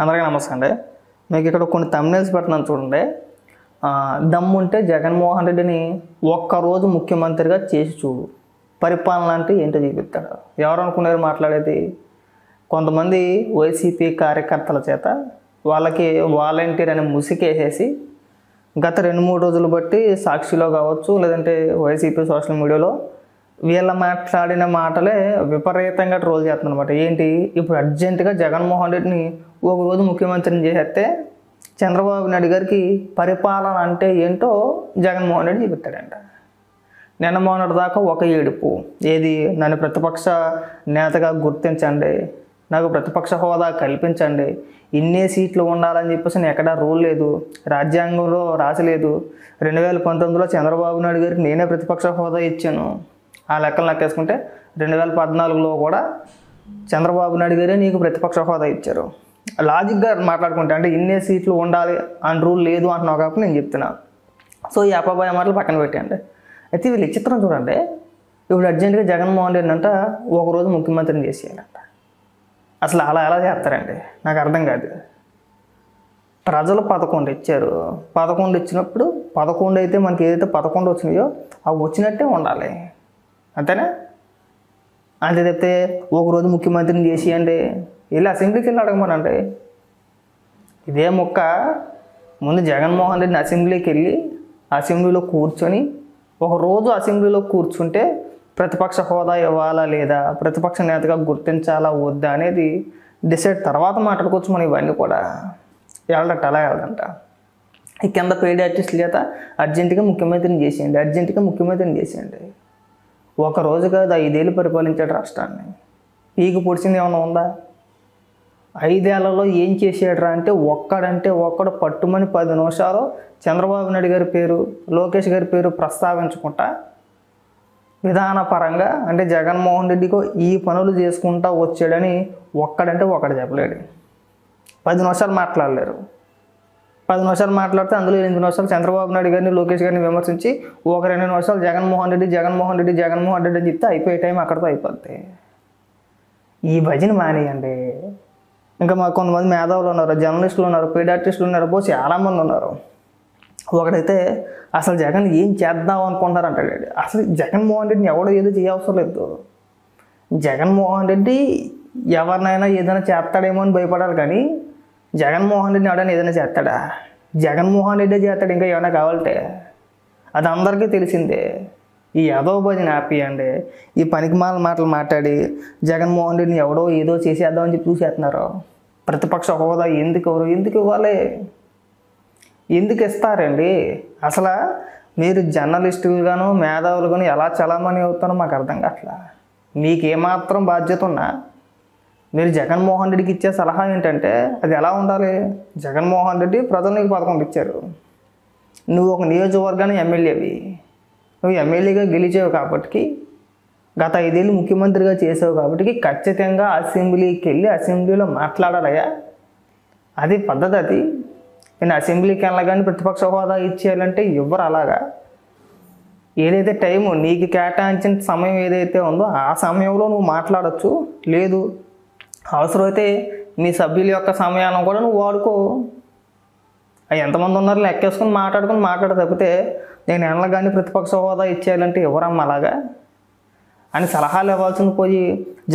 అందరికీ నమస్తే అండి. మీకు ఇక్కడ కొన్ని థంబ్నెయిల్స్ పెడుతున్నాను చూడండి. దమ్ముంటే జగన్మోహన్ రెడ్డిని ఒక్కరోజు ముఖ్యమంత్రిగా చేసి చూడు, పరిపాలన అంటే ఏంటో చూపిస్తాడు. ఎవరు అనుకున్నారు మాట్లాడేది? కొంతమంది వైసీపీ కార్యకర్తల చేత వాళ్ళకి వాలంటీర్ అని ముసికేసేసి గత 2-3 రోజులు బట్టి సాక్షిలో కావచ్చు, లేదంటే వైసీపీ సోషల్ మీడియాలో వీళ్ళ మాట్లాడిన మాటలే విపరీతంగా ట్రోల్ చేస్తుంది అనమాట. ఏంటి, ఇప్పుడు అర్జెంటుగా జగన్మోహన్ రెడ్డిని ఒకరోజు ముఖ్యమంత్రిని చేసేస్తే చంద్రబాబు నాయుడు గారికి పరిపాలన అంటే ఏంటో జగన్మోహన్ రెడ్డి చెబుతాడంట. నిన్న మొన్నటి దాకా ఒక ఏడుపు, ఏది, నన్ను ప్రతిపక్ష నేతగా గుర్తించండి, నాకు ప్రతిపక్ష హోదా కల్పించండి, ఇన్నే సీట్లు ఉండాలని చెప్పేసి నేను ఎక్కడా రూల్ లేదు, రాజ్యాంగంలో రాసలేదు, 2019లో చంద్రబాబు నాయుడు గారికి నేనే ప్రతిపక్ష హోదా ఇచ్చాను, ఆ లెక్కలు లెక్కేసుకుంటే 2014లో కూడా చంద్రబాబు నాయుడు గారే నీకు ప్రతిపక్ష హోదా ఇచ్చారు. లాజిక్గా మాట్లాడుకుంటే అంటే ఇన్నే సీట్లు ఉండాలి అని రూల్ లేదు అంటున్నావు కాబట్టి నేను చెప్తున్నాను. సో ఈ అపబాయ మాటలు పక్కన పెట్టండి. అయితే వీళ్ళు చిత్రం చూడండి. ఇప్పుడు అర్జెంటుగా జగన్మోహన్ రెడ్డి అంట ఒకరోజు ముఖ్యమంత్రిని చేసేయాలంట. అసలు అలా ఎలా చేస్తారండి? నాకు అర్థం కాదు. ప్రజలు 11 ఇచ్చారు. 11 ఇచ్చినప్పుడు 11 అయితే మనకి ఏదైతే 11 వచ్చినాయో అవి వచ్చినట్టే ఉండాలి, అంతేనా? అంతే తప్పితే ఒకరోజు ముఖ్యమంత్రిని చేసేయండి, వెళ్ళి అసెంబ్లీకి వెళ్ళి అడగమనండి. ఇదే మొక్క ముందు జగన్మోహన్ రెడ్డిని అసెంబ్లీకి వెళ్ళి అసెంబ్లీలో కూర్చొని ఒకరోజు అసెంబ్లీలో కూర్చుంటే ప్రతిపక్ష హోదా ఇవ్వాలా లేదా, ప్రతిపక్ష నేతగా గుర్తించాలా వద్దా అనేది డిసైడ్ తర్వాత మాట్లాడుకోవచ్చు. మనం ఇవన్నీ కూడా వెళ్ళడట అలా వెళ్ళదంట. ఈ కింద పెయిడ్ ఆర్టిస్టుల చేత అర్జెంటుగా ముఖ్యమంత్రిని చేసేయండి, అర్జెంటుగా ముఖ్యమంత్రిని చేసేయండి. ఒక రోజు కాదు 5 ఏళ్ళు పరిపాలించాడు రాష్ట్రాన్ని. పీకి పొడిచింది ఏమైనా ఉందా? 5 ఏళ్లలో ఏం చేసాడురా అంటే ఒక్కడు పట్టుమని 10 నిమిషాలు చంద్రబాబు నాయుడు గారి పేరు, లోకేష్ గారి పేరు ప్రస్తావించుకుంటా విధానపరంగా అంటే జగన్మోహన్ రెడ్డికి ఈ పనులు చేసుకుంటా వచ్చాడని ఒక్కడు చెప్పలేడు. 10 నిమిషాలు మాట్లాడలేరు. 10 నిమిషాలు మాట్లాడితే అందులో 8 నిమిషాలు చంద్రబాబు నాయుడు గారిని, లోకేష్ గారిని విమర్శించి ఒక 2 నిమిషాలు జగన్మోహన్ రెడ్డి అని చెప్తే అయిపోయే టైం అక్కడితో అయిపోద్ది. ఈ భజన మానేయండి. ఇంకా మాకు కొంతమంది మేధావులు ఉన్నారు, జర్నలిస్టులు ఉన్నారు, పెయిడ్ ఆర్టిస్టులు ఉన్నారు, చాలామంది ఉన్నారు. ఒకడైతే అసలు జగన్ ఏం చేద్దాం అనుకుంటారు అంటాడు. అసలు జగన్మోహన్ రెడ్డిని ఎవడో ఏదో చేయవసరం లేదు. జగన్మోహన్ రెడ్డి ఎవరినైనా ఏదైనా చేస్తాడేమో అని భయపడాలి, కానీ జగన్మోహన్ రెడ్డిని ఎవడైనా ఏదైనా చేస్తాడా? జగన్మోహన్ రెడ్డి చేస్తాడు. ఇంకా ఏమైనా కావాలంటే అది అందరికీ తెలిసిందే. ఈ ఏదో భజన హ్యాపీ అండి. ఈ పనికిమాల మాటలు మాట్లాడి జగన్మోహన్ రెడ్డిని ఎవడో ఏదో చేసేద్దామని చెప్పి చూసేస్తున్నారు. ప్రతిపక్ష హోదా ఎందుకు ఇవ్వాలి, ఎందుకు ఇస్తారండి? అసలు మీరు జర్నలిస్టులుగాను మేధావులుగాను ఎలా చలామణి అవుతారో మాకు అర్థం కావట్లా. మీకు ఏమాత్రం బాధ్యత ఉన్నా మీరు జగన్మోహన్ రెడ్డికి ఇచ్చే సలహా ఏంటంటే అది ఎలా ఉండాలి? జగన్మోహన్ రెడ్డి ప్రజలు నీకు 11 ఇచ్చారు, నువ్వు ఒక నియోజకవర్గాన్ని ఎమ్మెల్యేవి, నువ్వు ఎమ్మెల్యేగా గెలిచావు కాబట్టి, గత 5 ఏళ్ళు ముఖ్యమంత్రిగా చేసావు కాబట్టి ఖచ్చితంగా అసెంబ్లీకి వెళ్ళి అసెంబ్లీలో మాట్లాడాలయ్యా. అది పద్ధతి. అది నేను అసెంబ్లీకి వెళ్ళగానే ప్రతిపక్ష హోదా ఇచ్చేయాలంటే ఇవ్వరు. అలాగా ఏదైతే టైము నీకు కేటాయించిన సమయం ఏదైతే ఉందో ఆ సమయంలో నువ్వు మాట్లాడచ్చు. లేదు అవసరమైతే మీ సభ్యుల యొక్క సమయాలను కూడా నువ్వు వాడుకో. ఎంతమంది ఉన్నారు లెక్కేసుకుని మాట్లాడ తప్పితే నేను వెళ్ళగానే ప్రతిపక్ష హోదా ఇచ్చేయాలంటే ఎవరమ్మా అలాగా అని సలహాలు ఇవ్వాల్సింది పోయి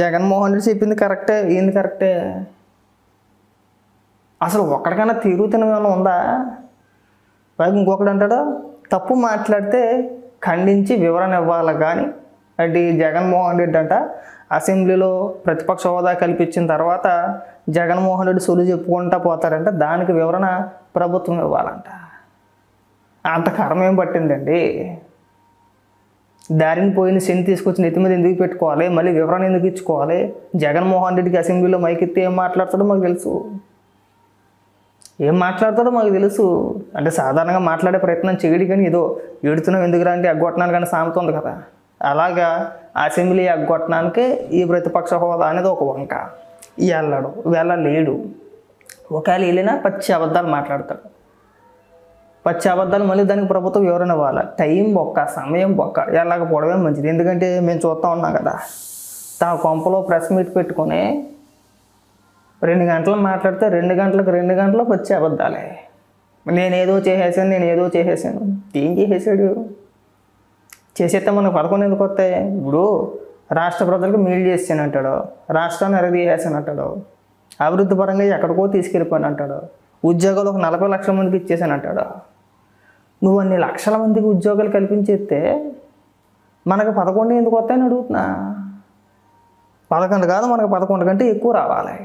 జగన్మోహన్ రెడ్డి చెప్పింది కరెక్టే, ఏంది కరెక్టే? అసలు ఒక్కడికైనా తిరుగుతున్న ఏమైనా ఉందా? పైకి ఇంకొకడు అంటాడు తప్పు మాట్లాడితే ఖండించి వివరణ ఇవ్వాలి, కానీ అంటే జగన్మోహన్ రెడ్డి అంట అసెంబ్లీలో ప్రతిపక్ష హోదా కల్పించిన తర్వాత జగన్మోహన్ రెడ్డి సొలు చెప్పుకుంటా పోతారంట, దానికి వివరణ ప్రభుత్వం ఇవ్వాలంట. అంత కర్మ ఏం పట్టిందండి? దారిని పోయిన శని తీసుకొచ్చి నెత్తి మీద ఎందుకు పెట్టుకోవాలి? మళ్ళీ వివరణ ఎందుకు ఇచ్చుకోవాలి? జగన్మోహన్ రెడ్డికి అసెంబ్లీలో మైకెత్తి ఏం మాట్లాడతాడో మాకు తెలుసు, అంటే సాధారణంగా మాట్లాడే ప్రయత్నం చేయడు, కానీ ఏదో ఎడుతున్నాం ఎందుకురా అంటే ఎగ్గొట్టడానికి కానీ సామెత ఉంది కదా, అలాగా అసెంబ్లీ ఎగ్గొట్టడానికే ఈ ప్రతిపక్ష హోదా అనేది ఒక వంక. వెళ్ళలేడు. ఒకవేళ వెళ్ళినా పచ్చి అబద్ధాలు మాట్లాడతాడు. పచ్చి అబద్ధాలు మళ్ళీ దానికి ప్రభుత్వం వివరణ ఇవ్వాలి. టైం బొక్క, సమయం బొక్క. వెళ్ళకపోవడమే మంచిది. ఎందుకంటే మేము చూస్తూ ఉన్నాం కదా, తన కొంపలో ప్రెస్ మీట్ పెట్టుకొని 2 గంటలు మాట్లాడితే 2 గంటలకు వచ్చే అబద్ధాలే. నేనేదో చేసేసాను. ఏం చేసేసాడు? చేసేస్తే మనకు 11 ఎందుకు వస్తాయి? ఇప్పుడు రాష్ట్ర ప్రజలకు మేలు చేసాను అంటాడు, రాష్ట్రాన్ని ఎరగదీసేసాను అంటాడు, అభివృద్ధి పరంగా ఎక్కడికో తీసుకెళ్ళిపోయాను అంటాడు, ఉద్యోగాలు ఒక 40 లక్షల మందికి ఇచ్చేసాను అంటాడు. నువ్వు అన్ని లక్షల మందికి ఉద్యోగాలు కల్పించేస్తే మనకు 11 ఎందుకు వస్తాయని అడుగుతున్నా. 11 కాదు, మనకు 11 కంటే ఎక్కువ రావాలి.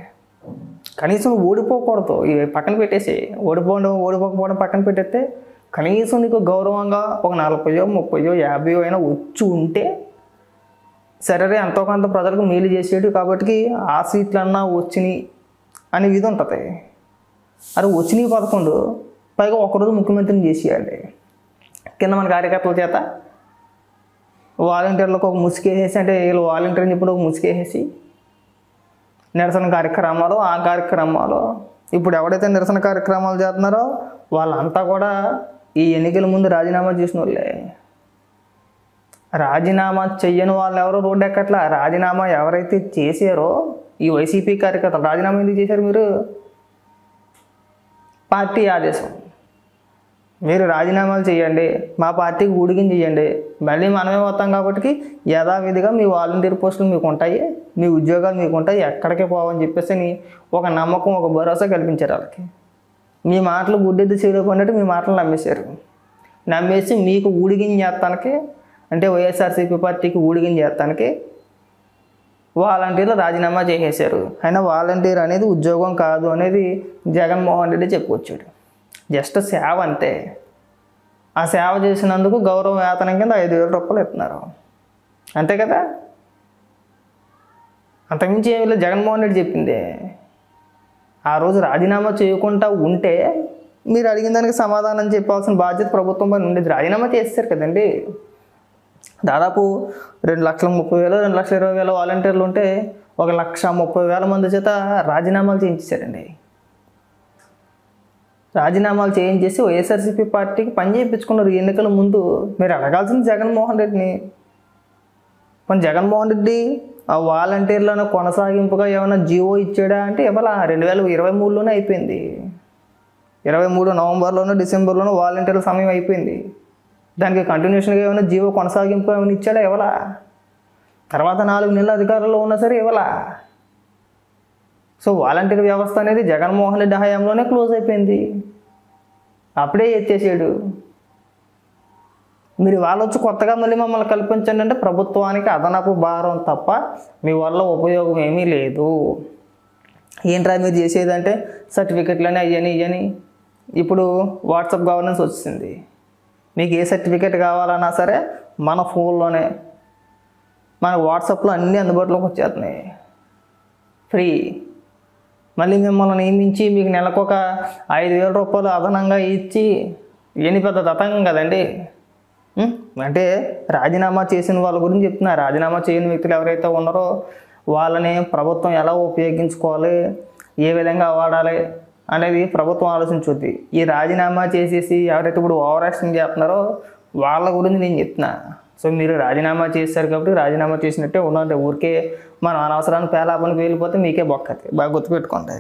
కనీసం ఓడిపోకూడదు. ఇవి పక్కన పెట్టేసి ఓడిపోకపోవడం పక్కన పెట్టేస్తే కనీసం నీకు గౌరవంగా ఒక 40, 30, 50 అయినా వచ్చి ఉంటే సరే ఎంతో కొంత ప్రజలకు మేలు చేసేది కాబట్టి ఆ సీట్లన్నా వచ్చినాయి అనే విధి ఉంటుంది. అది వచ్చినాయి 11, పైగా ఒకరోజు ముఖ్యమంత్రిని చేసేయాలి. కింద మన కార్యకర్తల చేత వాలంటీర్లకు ఒక ముసుకేసేసి, అంటే వీళ్ళు వాలంటీర్ని ఇప్పుడు ఒక ముసుకేసేసి నిరసన కార్యక్రమాలు, ఆ కార్యక్రమాలు ఇప్పుడు ఎవడైతే నిరసన కార్యక్రమాలు చేస్తున్నారో వాళ్ళంతా కూడా ఈ ఎన్నికల ముందు రాజీనామా చేసిన వాళ్ళే. రాజీనామా చెయ్యని వాళ్ళు ఎవరో రోడ్డు ఎక్కట్లా. రాజీనామా ఎవరైతే చేశారో ఈ వైసీపీ కార్యకర్తలు రాజీనామా ఎందుకు చేశారు? మీరు పార్టీ ఆదేశం, మీరు రాజీనామాలు చేయండి, మా పార్టీకి ఊడిగిన చేయండి, మళ్ళీ మనమే వస్తాం కాబట్టి యథావిధిగా మీ వాలంటీర్ పోస్టులు మీకు ఉంటాయి, మీ ఉద్యోగాలు మీకు ఉంటాయి, ఎక్కడికి పోవని చెప్పేసి ఒక నమ్మకం, ఒక భరోసా కల్పించారు వాళ్ళకి. మీ మాటలు గుడ్డెద్దు చెవిలో పడినట్టు మీ మాటలు నమ్మేసి మీకు ఊడిగిన చేస్తానికి, అంటే వైఎస్ఆర్సీపీ పార్టీకి ఊడిగిన చేస్తానికి వాలంటీర్లు రాజీనామా చేసేశారు. అయినా వాలంటీర్ అనేది ఉద్యోగం కాదు అనేది జగన్మోహన్ రెడ్డి చెప్పుకొచ్చాడు. జస్ట్ సేవ అంతే. ఆ సేవ చేసినందుకు గౌరవ వేతనం కింద 5,000 రూపాయలు ఇస్తున్నారు, అంతే కదా. అంతకుమించి ఏమి లేదు. జగన్మోహన్ రెడ్డి చెప్పింది. ఆ రోజు రాజీనామా చేయకుండా ఉంటే మీరు అడిగిన దానికి సమాధానం చెప్పాల్సిన బాధ్యత ప్రభుత్వం పైన ఉండేది. రాజీనామా చేస్తారు కదండి. దాదాపు 2,30,000, 2,20,000 వాలంటీర్లు ఉంటే 1,30,000 మంది చేత రాజీనామాలు చేయించారండి. రాజీనామాలు చేయించేసి వైఎస్ఆర్సీపీ పార్టీకి పని చేయించుకున్నారు. ఎన్నికల ముందు మీరు అడగాల్సింది జగన్మోహన్ రెడ్డిని. మన జగన్మోహన్ రెడ్డి ఆ వాలంటీర్లను కొనసాగింపుగా ఏమైనా జీవో ఇచ్చాడా అంటే ఇవాళ 2023లోనే అయిపోయింది. 23 నవంబర్లోనో డిసెంబర్లోనో వాలంటీర్ల సమయం అయిపోయింది. దానికి కంటిన్యూషన్గా ఏమైనా జీవో కొనసాగింపు ఏమైనా ఇచ్చాడా ఇవాళ? తర్వాత 4 నెలల అధికారంలో ఉన్నా సరే ఇవాళ. సో వాలంటీర్ వ్యవస్థ అనేది జగన్మోహన్ రెడ్డి హయాంలోనే క్లోజ్ అయిపోయింది, అప్పుడే ఎత్తేసాడు. మీరు వాళ్ళొచ్చి కొత్తగా మళ్ళీ మమ్మల్ని కల్పించండి అంటే ప్రభుత్వానికి అదనపు భారం తప్ప మీ వల్ల ఉపయోగం ఏమీ లేదు. ఏంట్రా మీరు చేసేదంటే సర్టిఫికెట్లని అయ్యని ఇప్పుడు వాట్సాప్ గవర్నెన్స్ వచ్చింది. మీకు ఏ సర్టిఫికెట్ కావాలన్నా సరే మన ఫోన్లోనే, మన వాట్సాప్లో అన్నీ అందుబాటులోకి వచ్చేస్తున్నాయి ఫ్రీ. మళ్ళీ మిమ్మల్ని నియమించి మీకు నెలకు ఒక 5,000 రూపాయలు అదనంగా ఇచ్చి ఎన్ని పెద్ద దతంగం కదండి. అంటే రాజీనామా చేసిన వాళ్ళ గురించి చెప్తున్నా. రాజీనామా చేయని వ్యక్తులు ఎవరైతే ఉన్నారో వాళ్ళని ప్రభుత్వం ఎలా ఉపయోగించుకోవాలి, ఏ విధంగా వాడాలి అనేది ప్రభుత్వం ఆలోచించుద్ది. ఈ రాజీనామా చేసేసి ఎవరైతే ఇప్పుడు ఓవర్ యాక్షన్ చేస్తున్నారో వాళ్ళ గురించి నేను చెప్తున్నా. సో మీరు రాజీనామా చేశారు కాబట్టి రాజీనామా చేసినట్టే ఉండాలి. ఊరికే మనం అనవసరాన్ని పేలాపనికి వెళ్ళిపోతే మీకే బొక్కది. బాగా గుర్తుపెట్టుకోండి.